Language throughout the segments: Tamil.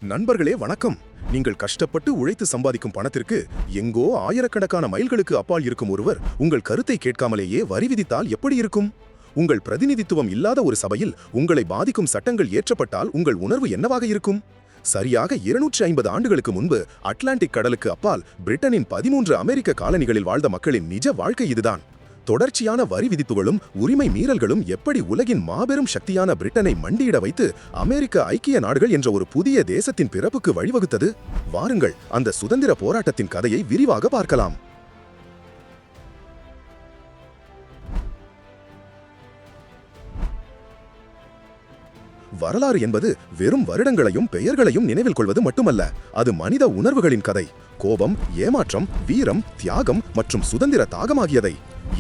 நண்பர்களே வணக்கம். நீங்கள் கஷ்டப்பட்டு உழைத்து சம்பாதிக்கும் பணத்திற்கு எங்கோ ஆயிரக்கணக்கான மைல்களுக்கு அப்பால் இருக்கும் ஒருவர் உங்கள் கருத்தை கேட்காமலேயே வரி விதித்தால் எப்படி இருக்கும்? உங்கள் பிரதிநிதித்துவம் இல்லாத ஒரு சபையில் உங்களை பாதிக்கும் சட்டங்கள் ஏற்றப்பட்டால் உங்கள் உணர்வு என்னவாக இருக்கும்? சரியாக 250 ஆண்டுகளுக்கு முன்பு அட்லாண்டிக் கடலுக்கு அப்பால் பிரிட்டனின் 13 அமெரிக்க காலனிகளில் வாழ்ந்த மக்களின் நிஜ வாழ்க்கை இதுதான். தொடர்ச்சியான வரி விதிப்புகளும் உரிமை மீறல்களும் எப்படி உலகின் மாபெரும் சக்தியான பிரிட்டனை மண்டியிட வைத்து அமெரிக்க ஐக்கிய நாடுகள் என்ற ஒரு புதிய தேசத்தின் பிறப்புக்கு வழிவகுத்தது? வாருங்கள் அந்த சுதந்திர போராட்டத்தின் கதையை விரிவாக பார்க்கலாம். வரலாறு என்பது வெறும் வருடங்களையும் பெயர்களையும் நினைவில் கொள்வது மட்டுமல்ல, அது மனித உணர்வுகளின் கதை. கோபம், ஏமாற்றம், வீரம், தியாகம் மற்றும் சுதந்திர தாகமாகியதை.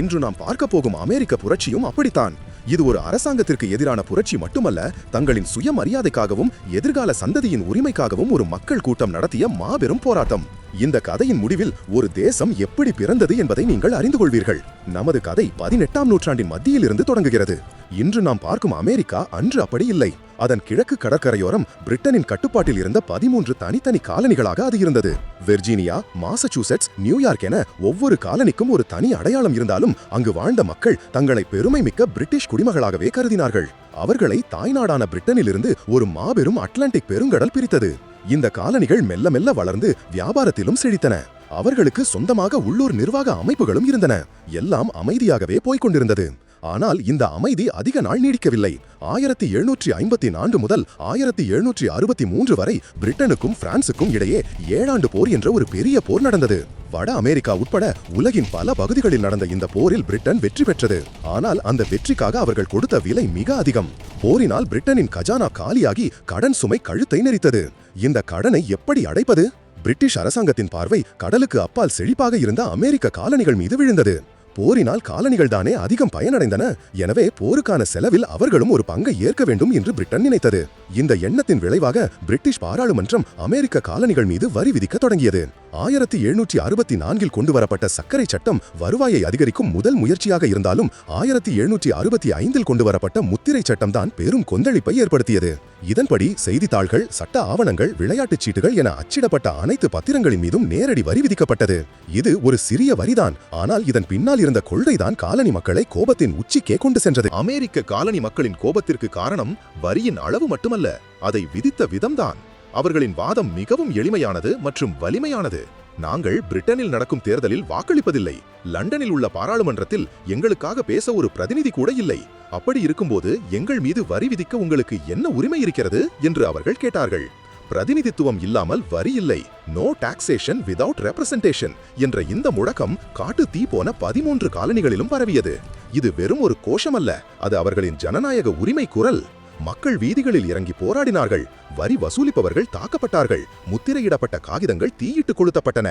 இன்று நாம் பார்க்க போகும் அமெரிக்க புரட்சியும் அப்படித்தான். இது ஒரு அரசாங்கத்திற்கு எதிரான புரட்சி மட்டுமல்ல, தங்களின் சுயமரியாதைக்காகவும் எதிர்கால சந்ததியின் உரிமைக்காகவும் ஒரு மக்கள் கூட்டம் நடத்திய மாபெரும் போராட்டம். இந்த கதையின் முடிவில் ஒரு தேசம் எப்படி பிறந்தது என்பதை நீங்கள் அறிந்து கொள்வீர்கள். நமது கதை 18ஆம் நூற்றாண்டின் மத்தியில் இருந்து தொடங்குகிறது. இன்று நாம் பார்க்கும் அமெரிக்கா அன்று அப்படி இல்லை. அதன் கிழக்கு கடற்கரையோரம் பிரிட்டனின் கட்டுப்பாட்டில் இருந்த 13 தனித்தனி காலனிகளாக அது இருந்தது. வெர்ஜீனியா, மாசச்சூசெட்ஸ், நியூயார்க் என ஒவ்வொரு காலனிக்கும் ஒரு தனி அடையாளம் இருந்தாலும் அங்கு வாழ்ந்த மக்கள் தங்களை பெருமை மிக்க பிரிட்டிஷ் குடிமகளாகவே கருதினார்கள். அவர்களை தாய்நாடான பிரிட்டனிலிருந்து ஒரு மாபெரும் அட்லாண்டிக் பெருங்கடல் பிரித்தது. இந்த காலனிகள் மெல்ல மெல்ல வளர்ந்து வியாபாரத்திலும் செழித்தன. அவர்களுக்கு சொந்தமாக உள்ளூர் நிர்வாக அமைப்புகளும் இருந்தன. எல்லாம் அமைதியாகவே போய்கொண்டிருந்தது. ஆனால் இந்த அமைதி அதிக நாள் நீடிக்கவில்லை. 1754 முதல் 1763 வரை பிரிட்டனுக்கும் பிரான்சுக்கும் இடையே 7 ஆண்டு போர் என்ற ஒரு பெரிய போர் நடந்தது. வட அமெரிக்கா உட்பட உலகின் பல பகுதிகளில் நடந்த இந்த போரில் பிரிட்டன் வெற்றி பெற்றது. ஆனால் அந்த வெற்றிக்காக அவர்கள் கொடுத்த விலை மிக அதிகம். போரினால் பிரிட்டனின் கஜானா காலியாகி கடன் சுமை கழுத்தை நெரித்தது. இந்த கடனை எப்படி அடைப்பது? பிரிட்டிஷ் அரசாங்கத்தின் பார்வை கடலுக்கு அப்பால் செழிப்பாக இருந்த அமெரிக்க காலனிகள் மீது விழுந்தது. போரினால் காலனிகள் தானே அதிகம் பயனடைந்தன. எனவே போருக்கான செலவில் அவர்களும் ஒரு பங்கை ஏற்க வேண்டும் என்று பிரிட்டன் நினைத்தது. இந்த எண்ணத்தின் விளைவாக பிரிட்டிஷ் பாராளுமன்றம் அமெரிக்க காலனிகள் மீது வரி விதிக்க தொடங்கியது. 1764 கொண்டு வரப்பட்ட சர்க்கரை சட்டம் வருவாயை அதிகரிக்கும் முதல் முயற்சியாக இருந்தாலும் 1765 கொண்டு வரப்பட்ட முத்திரை சட்டம் தான் பெரும் கொந்தளிப்பை ஏற்படுத்தியது. இதன்படி செய்தித்தாள்கள், சட்ட ஆவணங்கள், விளையாட்டுச் சீட்டுகள் என அச்சிடப்பட்ட அனைத்து பத்திரங்களின் மீதும் நேரடி வரி விதிக்கப்பட்டது. இது ஒரு சிறிய வரிதான், ஆனால் இதன் பின்னால் இருந்த கொள்கைதான் காலனி மக்களை கோபத்தின் உச்சிக்கே கொண்டு சென்றது. அமெரிக்க காலனி மக்களின் கோபத்திற்கு காரணம் வரியின் அளவு மட்டுமல்ல, அதை விதித்த விதம்தான். அவர்களின் வாதம் மிகவும் எளிமையானது மற்றும் வலிமையானது. நாங்கள் பிரிட்டனில் நடக்கும் தேர்தலில் வாக்களிப்பதில்லை. லண்டனில் உள்ள பாராளுமன்றத்தில் எங்களுக்காக பேச ஒரு பிரதிநிதி கூட இல்லை. அப்படி இருக்கும்போது எங்கள் மீது வரி விதிக்க உங்களுக்கு என்ன உரிமை இருக்கிறது என்று அவர்கள் கேட்டார்கள். பிரதிநிதித்துவம் இல்லாமல் வரி இல்லை, நோ டாக்ஸேஷன் விதவுட் ரெப்ரசன்டேஷன் என்ற இந்த முழக்கம் காட்டு தீ போன 13 காலனிகளிலும் பரவியது. இது வெறும் ஒரு கோஷமல்ல, அது அவர்களின் ஜனநாயக உரிமை குரல். மக்கள் வீதிகளில் இறங்கி போராடினார்கள். வரி வசூலிப்பவர்கள் தாக்கப்பட்டார்கள். முத்திரையிடப்பட்ட காகிதங்கள் தீயிட்டு கொளுத்தப்பட்டன.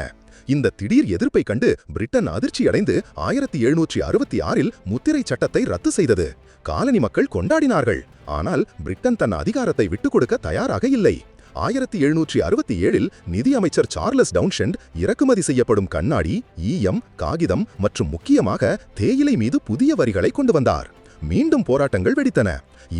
இந்த திடீர் எதிர்ப்பை கண்டு பிரிட்டன் அதிர்ச்சியடைந்து 1766 முத்திரை சட்டத்தை ரத்து செய்தது. காலனி மக்கள் கொண்டாடினார்கள். ஆனால் பிரிட்டன் தன் அதிகாரத்தை விட்டுக் கொடுக்க தயாராக இல்லை. 1767 நிதி அமைச்சர் சார்லஸ் டவுன்ஷெண்ட் இறக்குமதி செய்யப்படும் கண்ணாடி, ஈயம், காகிதம் மற்றும் முக்கியமாக தேயிலை மீது புதிய வரிகளை கொண்டு வந்தார். மீண்டும் போராட்டங்கள் வெடித்தன.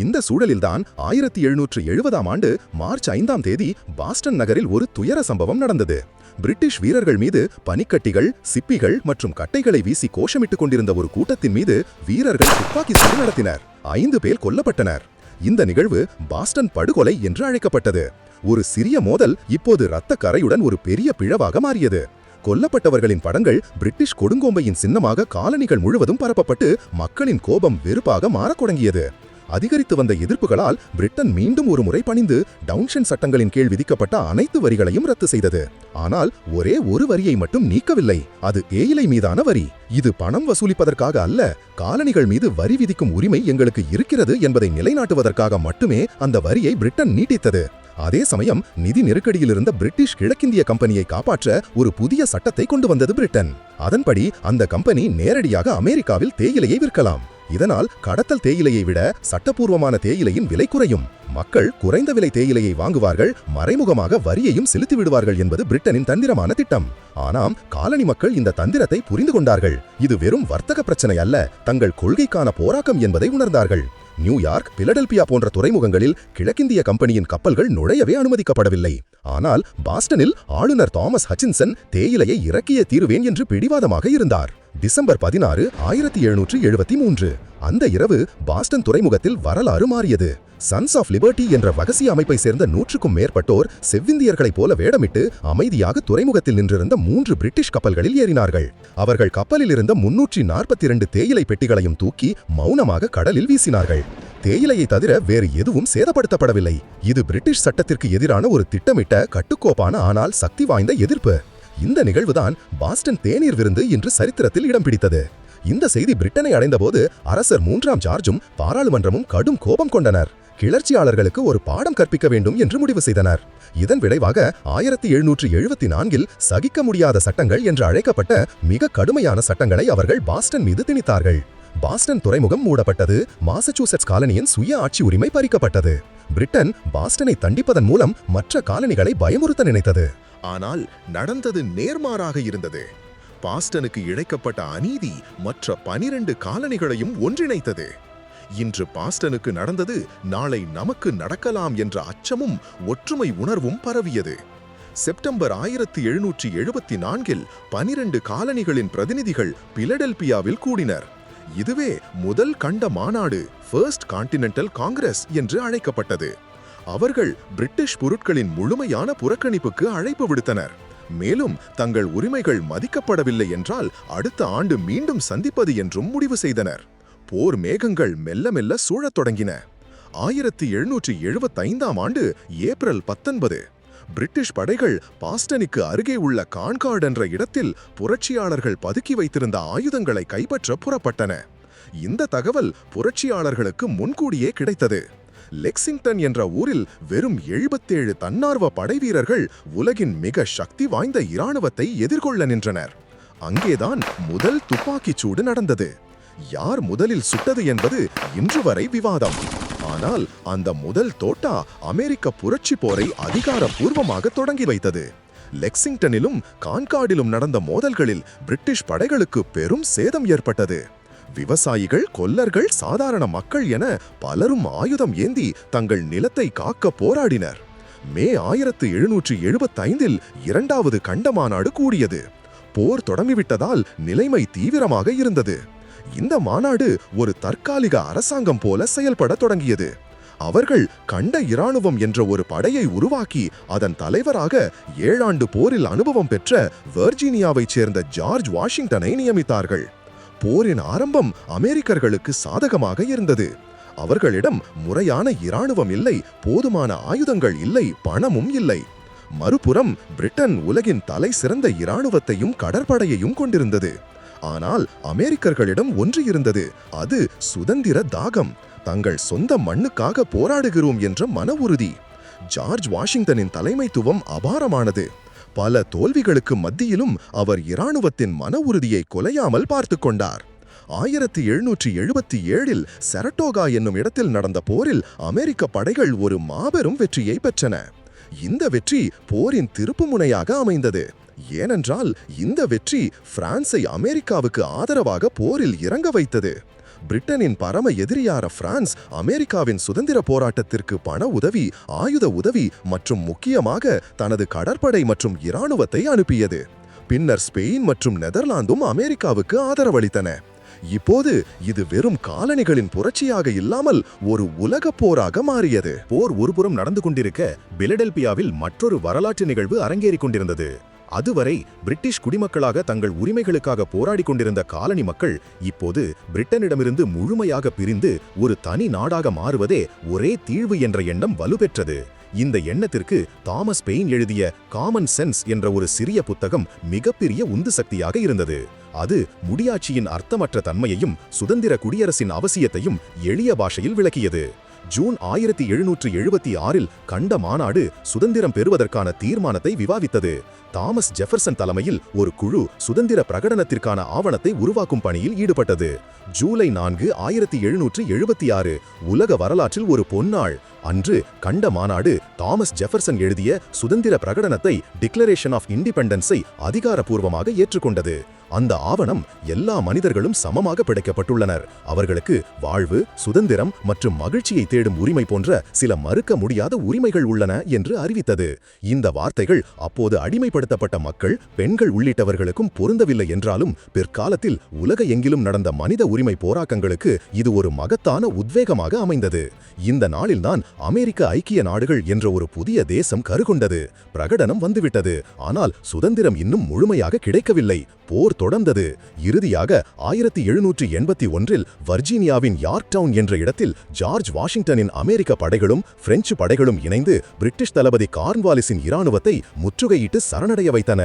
இந்த சூழலில்தான் 1770ஆம் ஆண்டு மார்ச் 5ஆம் தேதி பாஸ்டன் நகரில் ஒரு துயர சம்பவம் நடந்தது. பிரிட்டிஷ் வீரர்கள் மீது பனிக்கட்டிகள், சிப்பிகள் மற்றும் கட்டைகளை வீசி கோஷமிட்டுக் கொண்டிருந்த ஒரு கூட்டத்தின் மீது வீரர்கள் துப்பாக்கி சூடு நடத்தினர். 5 பேர் கொல்லப்பட்டனர். இந்த நிகழ்வு பாஸ்டன் படுகொலை என்று அழைக்கப்பட்டது. ஒரு சிறிய மோதல் இப்போது இரத்த கரையுடன் ஒரு பெரிய பிளவாக மாறியது. கொல்லப்பட்டவர்களின் படங்கள் பிரிட்டிஷ் கொடுங்கோம்பையின் சின்னமாக காலனிகள் முழுவதும் பரப்பப்பட்டு மக்களின் கோபம் வெறுப்பாக மாறத் தொடங்கியது. அதிகரித்து வந்த எதிர்ப்புகளால் பிரிட்டன் மீண்டும் ஒரு முறை பணிந்து டவுன்ஷெண்ட் சட்டங்களின் கீழ் விதிக்கப்பட்ட அனைத்து வரிகளையும் ரத்து செய்தது. ஆனால் ஒரே ஒரு வரியை மட்டும் நீக்கவில்லை. அது தேயிலை மீதான வரி. இது பணம் வசூலிப்பதற்காக அல்ல, காலனிகள் மீது வரி விதிக்கும் உரிமை எங்களுக்கு இருக்கிறது என்பதை நிலைநாட்டுவதற்காக மட்டுமே அந்த வரியை பிரிட்டன் நீட்டித்தது. அதே சமயம் நிதி நெருக்கடியில் இருந்த பிரிட்டிஷ் கிழக்கிந்திய கம்பெனியை காப்பாற்ற ஒரு புதிய சட்டத்தை கொண்டு வந்தது பிரிட்டன். அதன்படி அந்த கம்பெனி நேரடியாக அமெரிக்காவில் தேயிலையை விற்கலாம். இதனால் கடத்தல் தேயிலையை விட சட்டப்பூர்வமான தேயிலையின் விலை குறையும். மக்கள் குறைந்த விலை தேயிலையை வாங்குவார்கள், மறைமுகமாக வரியையும் செலுத்தி விடுவார்கள் என்பது பிரிட்டனின் தந்திரமான திட்டம். ஆனால் காலனி மக்கள் இந்த தந்திரத்தை புரிந்து கொண்டார்கள். இது வெறும் வர்த்தக பிரச்சனை அல்ல, தங்கள் கொள்கைக்கான போராட்டம் என்பதை உணர்ந்தார்கள். நியூயார்க், பிலடெல்பியா போன்ற துறைமுகங்களில் கிழக்கிந்திய கம்பெனியின் கப்பல்கள் நுழையவே அனுமதிக்கப்படவில்லை. ஆனால் பாஸ்டனில் ஆளுநர் தாமஸ் ஹட்சின்சன் தேயிலையை இறக்கியே தீருவேன் என்று பிடிவாதமாக இருந்தார். டிசம்பர் 16, 1773 அந்த இரவு பாஸ்டன் துறைமுகத்தில் வரலாறு மாறியது. சன்ஸ் ஆஃப் லிபர்ட்டி என்ற ரகசிய அமைப்பை சேர்ந்த 100க்கும் மேற்பட்டோர் செவ்விந்தியர்களைப் போல வேடமிட்டு அமைதியாக துறைமுகத்தில் நின்றிருந்த 3 பிரிட்டிஷ் கப்பல்களில் ஏறினார்கள். அவர்கள் கப்பலில் இருந்த 342 தேயிலை பெட்டிகளையும் தூக்கி மௌனமாக கடலில் வீசினார்கள். தேயிலையை தவிர வேறு எதுவும் சேதப்படுத்தப்படவில்லை. இது பிரிட்டிஷ் சட்டத்திற்கு எதிரான ஒரு திட்டமிட்ட, கட்டுக்கோப்பான ஆனால் சக்தி வாய்ந்த எதிர்ப்பு. இந்த நிகழ்வுதான் பாஸ்டன் தேநீர் விருந்து என்று சரித்திரத்தில் இடம் பிடித்தது. இந்த செய்தி பிரிட்டனை அடைந்தபோது அரசர் 3ஆம் ஜார்ஜும் பாராளுமன்றமும் கடும் கோபம் கொண்டனர். கிளர்ச்சியாளர்களுக்கு ஒரு பாடம் கற்பிக்க வேண்டும் என்று முடிவு செய்தனர். இதன் விளைவாக 1774இல் சகிக்க முடியாத சட்டங்கள் என்று அழைக்கப்பட்ட மிக கடுமையான சட்டங்களை அவர்கள் பாஸ்டன் மீது திணித்தார்கள். பாஸ்டன் துறைமுகம் மூடப்பட்டது. மாசச்சூசெட்ஸ் காலனியின் சுய ஆட்சி உரிமை பறிக்கப்பட்டது. பிரிட்டன் பாஸ்டனை தண்டிப்பதன் மூலம் மற்ற காலனிகளை பயமுறுத்த நினைத்தது. ஆனால் நடந்தது நேர்மாறாக இருந்தது. பாஸ்டனுக்கு இழைக்கப்பட்ட அநீதி மற்ற 12 காலனிகளையும் ஒன்றிணைத்தது. இன்று பாஸ்டனுக்கு நடந்தது நாளை நமக்கு நடக்கலாம் என்ற அச்சமும் ஒற்றுமை உணர்வும் பரவியது. செப்டம்பர் 1774இல் 12 காலனிகளின் பிரதிநிதிகள் பிலடெல்பியாவில் கூடினர். இதுவே முதல் கண்ட மாநாடு, ஃபர்ஸ்ட் கான்டினென்டல் காங்கிரஸ் என்று அழைக்கப்பட்டது. அவர்கள் பிரிட்டிஷ் பொருட்களின் முழுமையான புறக்கணிப்புக்கு அழைப்பு விடுத்தனர். மேலும் தங்கள் உரிமைகள் மதிக்கப்படவில்லை என்றால் அடுத்த ஆண்டு மீண்டும் சந்திப்பது என்றும் முடிவு செய்தனர். போர் மேகங்கள் மெல்ல மெல்ல சூழத் தொடங்கின. 1775ஆம் ஆண்டு ஏப்ரல் 19 பிரிட்டிஷ் படைகள் பாஸ்டனுக்கு அருகே உள்ள கான்கார்ட் என்ற இடத்தில் புரட்சியாளர்கள் பதுக்கி வைத்திருந்த ஆயுதங்களை கைப்பற்ற புறப்பட்டன. இந்த தகவல் புரட்சியாளர்களுக்கு முன்கூடியே கிடைத்தது. லெக்சிங்டன் என்ற ஊரில் வெறும் 77 தன்னார்வ படைவீரர்கள் உலகின் மிக சக்தி வாய்ந்த இராணுவத்தை எதிர்கொள்ள நின்றனர். அங்கேதான் முதல் துப்பாக்கிச் சூடு நடந்தது. யார் முதலில் சுட்டது என்பது இன்று வரை விவாதம். ஆனால் அந்த முதல் தோட்டா அமெரிக்க புரட்சி போரை அதிகாரப்பூர்வமாக தொடங்கி வைத்தது. லெக்சிங்டனிலும் கான்கார்டிலும் நடந்த மோதல்களில் பிரிட்டிஷ் படைகளுக்கு பெரும் சேதம் ஏற்பட்டது. விவசாயிகள், கொல்லர்கள், சாதாரண மக்கள் என பலரும் ஆயுதம் ஏந்தி தங்கள் நிலத்தை காக்க போராடினர். மே 1775இல் 2வது கண்ட மாநாடு கூடியது. போர் தொடங்கிவிட்டதால் நிலைமை தீவிரமாக இருந்தது. இந்த மாநாடு ஒரு தற்காலிக அரசாங்கம் போல செயல்பட தொடங்கியது. அவர்கள் கண்ட இராணுவம் என்ற ஒரு படையை உருவாக்கி அதன் தலைவராக 7 ஆண்டு போரில் அனுபவம் பெற்ற வெர்ஜீனியாவைச் சேர்ந்த ஜார்ஜ் வாஷிங்டனை நியமித்தார்கள். போரின் ஆரம்பம் அமெரிக்கர்களுக்கு சாதகமாக இருந்தது. அவர்களிடம் முறையான இராணுவம் இல்லை, போதுமான ஆயுதங்கள் இல்லை, பணமும் இல்லை. மறுபுறம் பிரிட்டன் உலகின் தலை சிறந்த இராணுவத்தையும் கடற்படையையும் கொண்டிருந்தது. ஆனால் அமெரிக்கர்களிடம் ஒன்று இருந்தது. அது சுதந்திர தாகம். தங்கள் சொந்த மண்ணுக்காக போராடுகிறோம் என்ற மன உறுதி. ஜார்ஜ் வாஷிங்டனின் தலைமைத்துவம் அபாரமானது. பல தோல்விகளுக்கு மத்தியிலும் அவர் இராணுவத்தின் மன உறுதியை கொலையாமல் பார்த்து கொண்டார். 1777இல் சரட்டோகா என்னும் இடத்தில் நடந்த போரில் அமெரிக்க படைகள் ஒரு மாபெரும் வெற்றியை பெற்றன. இந்த வெற்றி போரின் திருப்புமுனையாக அமைந்தது. ஏனென்றால் இந்த வெற்றி பிரான்சை அமெரிக்காவுக்கு ஆதரவாக போரில் இறங்க வைத்தது. பிரிட்டனின் பரம எதிரியார பிரான்ஸ் அமெரிக்காவின் சுதந்திர போராட்டத்திற்கு பண உதவி, ஆயுத உதவி மற்றும் முக்கியமாக தனது கடற்படை மற்றும் இராணுவத்தை அனுப்பியது. பின்னர் ஸ்பெயின் மற்றும் நெதர்லாந்தும் அமெரிக்காவுக்கு ஆதரவளித்தன. இப்போது இது வெறும் காலனிகளின் புரட்சியாக இல்லாமல் ஒரு உலக போராக மாறியது. போர் ஒருபுறம் நடந்து கொண்டிருக்க பிலடெல்பியாவில் மற்றொரு வரலாற்று நிகழ்வு அரங்கேறிக் கொண்டிருந்தது. அதுவரை பிரிட்டிஷ் குடிமக்களாக தங்கள் உரிமைகளுக்காக போராடி கொண்டிருந்த காலனி மக்கள் இப்போது பிரிட்டனிடமிருந்து முழுமையாக பிரிந்து ஒரு தனி நாடாக மாறுவதே ஒரே தீர்வு என்ற எண்ணம் வலுப்பெற்றது. இந்த எண்ணத்திற்கு தாமஸ் பெயின் எழுதிய காமன் சென்ஸ் என்ற ஒரு சிறிய புத்தகம் மிகப்பெரிய உந்து சக்தியாக இருந்தது. அது முடியாட்சியின் அர்த்தமற்ற தன்மையையும் சுதந்திர குடியரசின் அவசியத்தையும் எளிய பாஷையில் விளக்கியது. ஜூன் 1776இல் கண்ட மாநாடு சுதந்திரம் பெறுவதற்கான தீர்மானத்தை விவாதித்தது. தாமஸ் ஜெஃபர்சன் தலைமையில் ஒரு குழு சுதந்திர பிரகடனத்திற்கான ஆவணத்தை உருவாக்கும் பணியில் ஈடுபட்டது. ஜூலை 4, 1776 உலக வரலாற்றில் ஒரு பொன்னாள். அன்று கண்ட மாநாடு தாமஸ் ஜெஃபர்சன் எழுதிய சுதந்திர பிரகடனத்தை, டிக்ளரேஷன் ஆஃப் இண்டிபெண்டன்ஸை அதிகாரப்பூர்வமாக ஏற்றுக்கொண்டது. அந்த ஆவணம் எல்லா மனிதர்களும் சமமாக படைக்கப்பட்டுள்ளனர், அவர்களுக்கு வாழ்வு, சுதந்திரம் மற்றும் மகிழ்ச்சியை தேடும் உரிமை போன்ற சில மறுக்க முடியாத உரிமைகள் உள்ளன என்று அறிவித்தது. இந்த வார்த்தைகள் அப்போது அடிமைப்படுத்தப்பட்ட மக்கள், பெண்கள் உள்ளிட்டவர்களுக்கும் பொருந்தவில்லை என்றாலும் பிற்காலத்தில் உலக எங்கிலும் நடந்த மனித உரிமை போராட்டங்களுக்கு இது ஒரு மகத்தான உத்வேகமாக அமைந்தது. இந்த நாளில்தான் அமெரிக்க ஐக்கிய நாடுகள் என்ற ஒரு புதிய தேசம் கருகொண்டது. பிரகடனம் வந்துவிட்டது, ஆனால் சுதந்திரம் இன்னும் முழுமையாக கிடைக்கவில்லை. போர் தொடர்ந்தது. இறுதியாக 1781இல் வர்ஜீனியாவின் யார்க்டவுன் என்ற இடத்தில் ஜார்ஜ் வாஷிங்டனின் அமெரிக்க படைகளும் பிரெஞ்சு படைகளும் இணைந்து பிரிட்டிஷ் தளபதி கார்ன்வாலிஸின் இராணுவத்தை முற்றுகையிட்டு சரணடைய வைத்தன.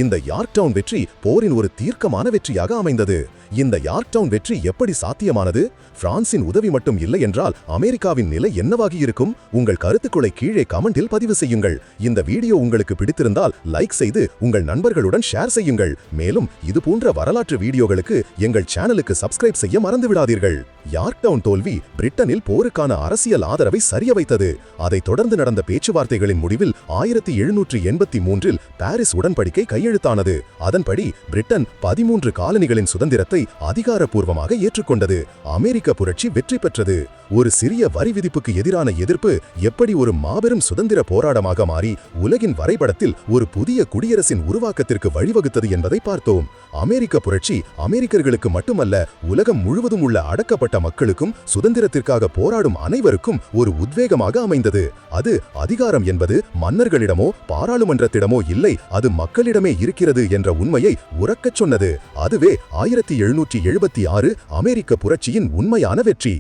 இந்த யார்க்டவுன் வெற்றி போரின் ஒரு தீர்க்கமான வெற்றியாக அமைந்தது. இந்த யார்க்டவுன் வெற்றி எப்படி சாத்தியமானது? பிரான்சின் உதவி மட்டும் இல்லை என்றால் அமெரிக்காவின் நிலை என்னவாகி இருக்கும்? உங்கள் கருத்துக்களை கீழே கமெண்டில் பதிவு செய்யுங்கள். இந்த வீடியோ உங்களுக்கு பிடித்திருந்தால் லைக் செய்து உங்கள் நண்பர்களுடன் ஷேர் செய்யுங்கள். மேலும் இது போன்ற வரலாற்று வீடியோகளுக்கு எங்கள் சேனலுக்கு சப்ஸ்கிரைப் செய்ய மறந்துவிடாதீர்கள். யார்க்டவுன் தோல்வி பிரிட்டனில் போருக்கான அரசியல் ஆதரவை சரிய வைத்தது. அதைத் தொடர்ந்து நடந்த பேச்சுவார்த்தைகளின் முடிவில் 1783இல் பாரிஸ் உடன்படிக்கை கையெழுத்தானது. அதன்படி பிரிட்டன் 13 காலனிகளின் சுதந்திரத்தை அதிகாரப்பூர்வமாக ஏற்றுக்கொண்டது. அமெரிக்க புரட்சி வெற்றி பெற்றது. ஒரு சிறிய வரி விதிப்புக்கு எதிரான எதிர்ப்பு எப்படி ஒரு மாபெரும் சுதந்திர போராட்டமாக மாறி உலகின் வரைபடத்தில் ஒரு புதிய குடியரசின் உருவாக்கத்திற்கு வழிவகுத்தது என்பதை பார்த்தோம். அமெரிக்க புரட்சி அமெரிக்கர்களுக்கு மட்டுமல்ல, உலகம் முழுவதும் உள்ள அடக்கப்பட்ட மக்களுக்கும் சுதந்திரத்திற்காக போராடும் அனைவருக்கும் ஒரு உத்வேகமாக அமைந்தது. அது அதிகாரம் என்பது மன்னர்களிடமோ பாராளுமன்றத்திடமோ இல்லை, அது மக்களிடமே இருக்கிறது என்ற உண்மையை உரக்கச் சொன்னது. அதுவே 1776 அமெரிக்க புரட்சியின் உண்மையான வெற்றி.